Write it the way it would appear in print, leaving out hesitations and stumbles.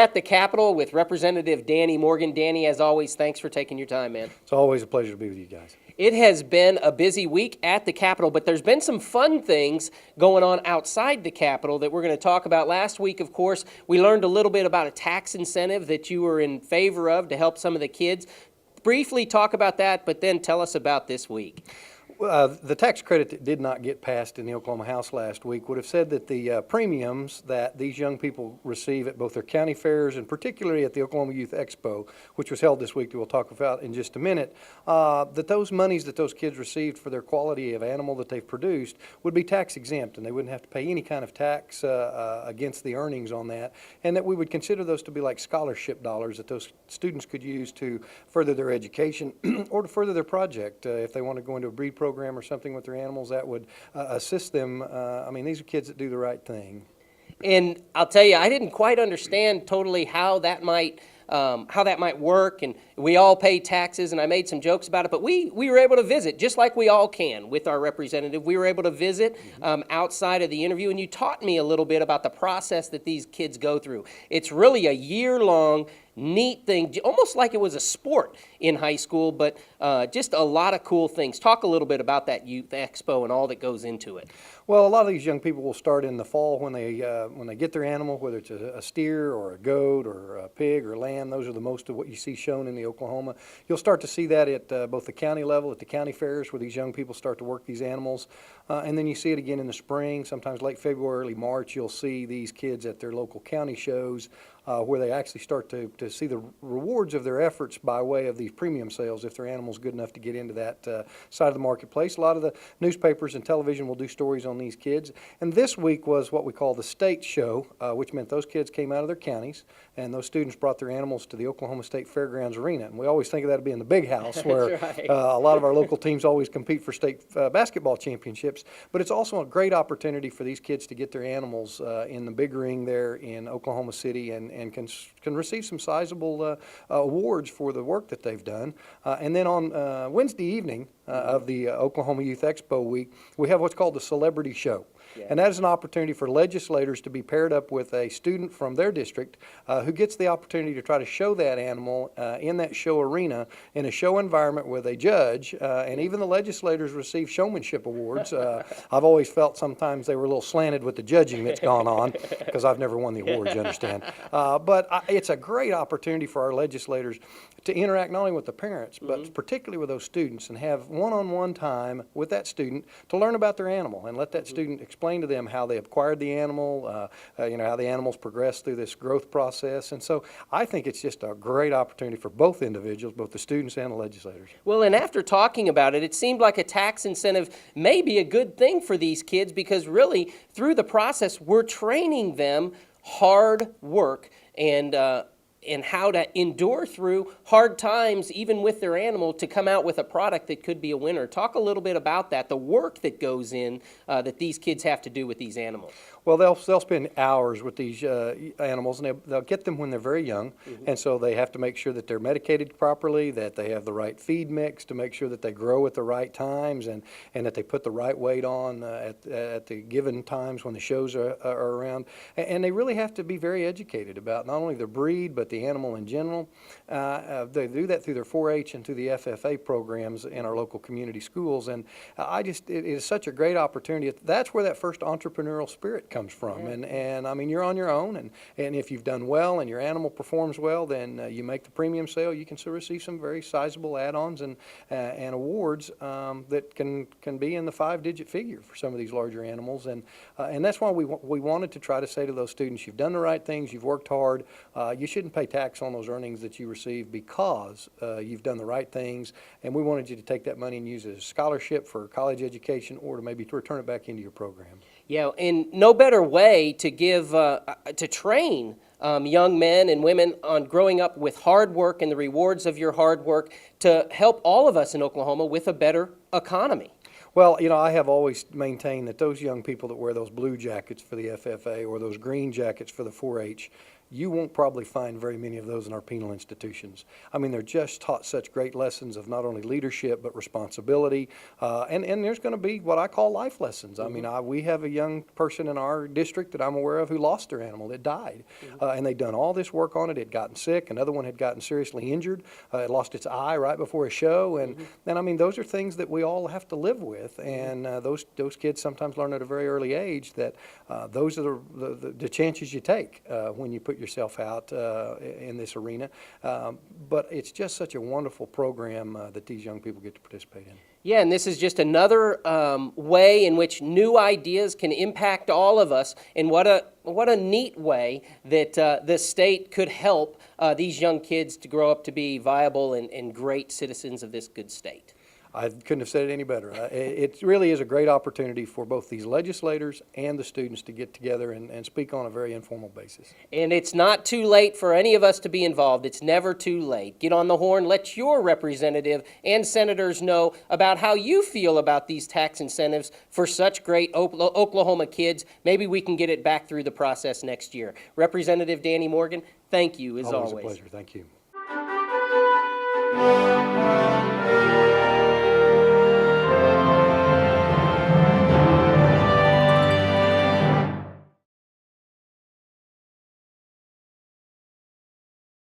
at the Capitol with Representative Danny Morgan. Danny, as always, thanks for taking your time, man. It's always a pleasure to be with you guys. It has been a busy week at the Capitol, but there's been some fun things going on outside the Capitol that we're going to talk about. Last week, of course, we learned a little bit about a tax incentive that you were in favor of to help some of the kids. Briefly talk about that, but then tell us about this week. The tax credit that did not get passed in the Oklahoma House last week would have said that the premiums that these young people receive at both their county fairs and particularly at the Oklahoma Youth Expo, which was held this week that we'll talk about in just a minute, that those monies that those kids received for their quality of animal that they've produced would be tax exempt, and they wouldn't have to pay any kind of tax against the earnings on that, and that we would consider those to be like scholarship dollars that those students could use to further their education or to further their project. If they want to go into a breed program or something with their animals, that would assist them. I mean, these are kids that do the right thing. And I'll tell you, I didn't quite understand totally how that might work, and we all pay taxes, and I made some jokes about it, but we were able to visit, just like we all can with our representative. We were able to visit outside of the interview, and you taught me a little bit about the process that these kids go through. It's really a year-long, neat thing, almost like it was a sport in high school, but just a lot of cool things. Talk a little bit about that Youth Expo and all that goes into it. Well, a lot of these young people will start in the fall when they get their animal, whether it's a steer or a goat or a pig or lamb. Those are the most of what you see shown in the Oklahoma. You'll start to see that at both the county level, at the county fairs, where these young people start to work these animals. And then you see it again in the spring, sometimes late February, early March. You'll see these kids at their local county shows where they actually start to see the rewards of their efforts by way of these premium sales if their animal's good enough to get into that side of the marketplace. A lot of the newspapers and television will do stories on these kids. And this week was what we call the state show, which meant those kids came out of their counties and those students brought their animals to the Oklahoma State Fairgrounds Arena. And we always think of that as being the big house where right. A lot of our local teams always compete for state basketball championships. But it's also a great opportunity for these kids to get their animals in the big ring there in Oklahoma City and can receive some sizable awards for the work that they've done. And then on Wednesday evening of the Oklahoma Youth Expo week, we have what's called the Celebrity Show. Yeah. And that is an opportunity for legislators to be paired up with a student from their district who gets the opportunity to try to show that animal in that show arena in a show environment where they judge, and even the legislators receive showmanship awards. I've always felt sometimes they were a little slanted with the judging that's gone on because I've never won the awards, you understand. But it's a great opportunity for our legislators to interact not only with the parents, but particularly with those students and have one-on-one time with that student to learn about their animal and let that student explain to them how they acquired the animal, how the animals progress through this growth process. And so I think it's just a great opportunity for both individuals, both the students and the legislators. Well, and after talking about it, it seemed like a tax incentive may be a good thing for these kids because really through the process we're training them hard work and how to endure through hard times, even with their animal, to come out with a product that could be a winner. Talk a little bit about that, the work that goes in that these kids have to do with these animals. Well, they'll spend hours with these animals, and they'll get them when they're very young, and so they have to make sure that they're medicated properly, that they have the right feed mix to make sure that they grow at the right times, and that they put the right weight on at the given times when the shows are around. And they really have to be very educated about not only their breed, but the animal in general. They do that through their 4-H and through the FFA programs in our local community schools, and it is such a great opportunity. That's where that first entrepreneurial spirit comes from. Yeah. And I mean, you're on your own, and if you've done well and your animal performs well, then you make the premium sale. You can still receive some very sizable add-ons and awards that can be in the 5-digit figure for some of these larger animals. And that's why we wanted to try to say to those students, you've done the right things, you've worked hard, you shouldn't pay tax on those earnings that you receive because you've done the right things, and we wanted you to take that money and use it as a scholarship for college education or to maybe to return it back into your program. Yeah, and no better way to to train young men and women on growing up with hard work and the rewards of your hard work to help all of us in Oklahoma with a better economy. Well, I have always maintained that those young people that wear those blue jackets for the FFA or those green jackets for the 4-H, you won't probably find very many of those in our penal institutions. I mean, they're just taught such great lessons of not only leadership but responsibility, and there's going to be what I call life lessons. I mean, we have a young person in our district that I'm aware of who lost their animal. It died, and they'd done all this work on it. It had gotten sick. Another one had gotten seriously injured. It lost its eye right before a show, and I mean, those are things that we all have to live with, and those kids sometimes learn at a very early age that those are the chances you take when you put yourself out in this arena. But it's just such a wonderful program that these young people get to participate in. Yeah, and this is just another way in which new ideas can impact all of us, and what a neat way that the state could help these young kids to grow up to be viable and great citizens of this good state. I couldn't have said it any better. It really is a great opportunity for both these legislators and the students to get together and speak on a very informal basis. And it's not too late for any of us to be involved. It's never too late. Get on the horn, let your representative and senators know about how you feel about these tax incentives for such great Oklahoma kids. Maybe we can get it back through the process next year. Representative Danny Morgan, thank you as always. Always a pleasure. Thank you.